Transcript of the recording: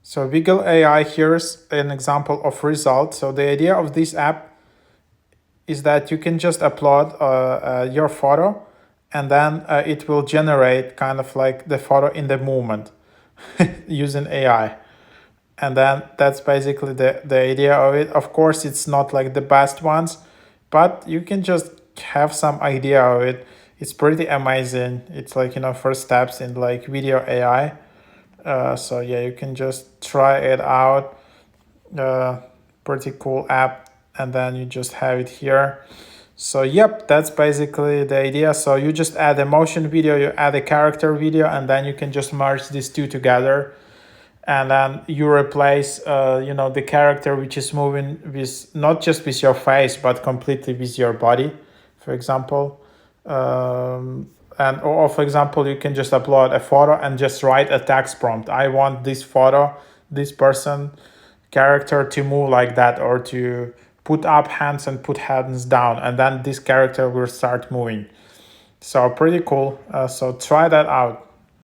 So Viggle.ai, here's an example of result. So the idea of this app is that you can just upload your photo, and then it will generate kind of like the photo in the moment using AI. And then that's basically the idea of it. Of course, it's not like the best ones, but you can just have some idea of it. It's pretty amazing. It's like, first steps in like video AI. So yeah, you can just try it out. Pretty cool app, and then you just have it here. So yep, that's basically the idea. So you just add a motion video, you add a character video, and then you can just merge these two together, and then you replace the character which is moving with not just with your face but completely with your body, for example. Or for example, you can just upload a photo and just write a text prompt. I want this photo, this person character to move like that, or to put up hands and put hands down, and then this character will start moving. So pretty cool. So try that out.